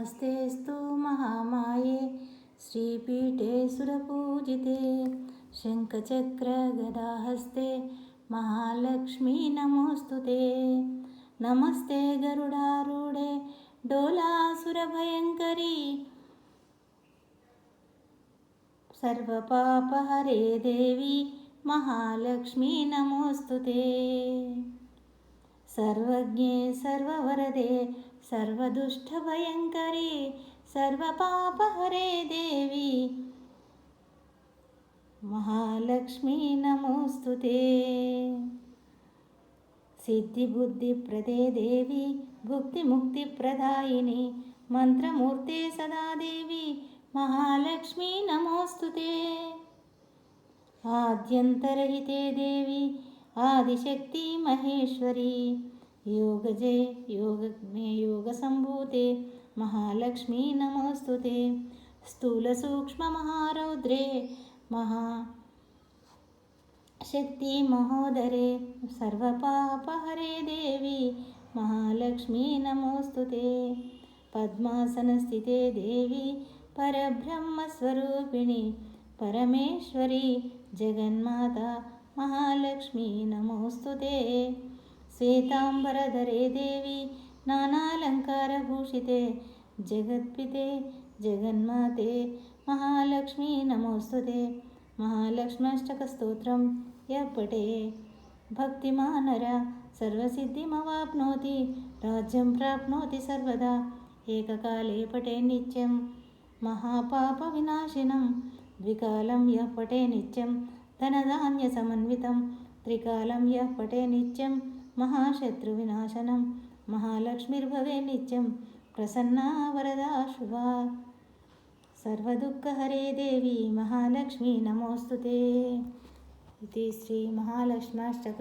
नमस्तेऽस्तु महामाये श्रीपीठे सुरपूजिते शङ्खचक्रगदाहस्ते महालक्ष्मी नमोऽस्तुते। नमस्ते गरुडारूढे डोलासुरभयङ्करी सर्वपापहरे देवी महालक्ष्मी नमोऽस्तुते। सर्वज्ञे सर्ववरदे सर्वदुष्टभयङ्करी सर्वपापहरे देवी महालक्ष्मी नमोऽस्तुते। सिद्धिबुद्धिप्रदे देवी भुक्तिमुक्तिप्रदायिनी मंत्रमूर्ते सदा देवी महालक्ष्मी नमोऽस्तुते। आद्यन्तरहिते देवी आदिशक्ति महेश्वरी योगजे योगज्ञे योगसम्भूते महालक्ष्मी नमोऽस्तुते। स्थूलसूक्ष्ममहारौद्रे महाशक्ति महोदरे सर्वपापहरे देवी महालक्ष्मी नमोऽस्तुते। पद्मासनस्थिते देवी परब्रह्मस्वरूपिणी परमेश्वरी जगन्माता महालक्ष्मी नमोऽस्तुते। श्वेतांबरधरे देवी नानालङ्कारभूषिते जगत्पिते जगन्माते महालक्ष्मी नमोऽस्तुते। महालक्ष्म्यष्टकस्तोत्रं यः पठे भक्तिमानर सर्वसिद्धिमवाप्नोति राज्यं प्राप्नोति सर्वदा। एककाले पठे नित्यं महापापविनाशिनं द्विकालं यः पठे नित्यं धनधान्यसमन्वितं त्रिकालं यः पठे नित्यं महाशत्रुविनाशनं महालक्ष्मीर्भवे नित्यं प्रसन्ना वरदा शुभा। सर्वदुःखहरे देवी महालक्ष्मी नमोऽस्तुते। इति श्री महालक्ष्म्याष्टक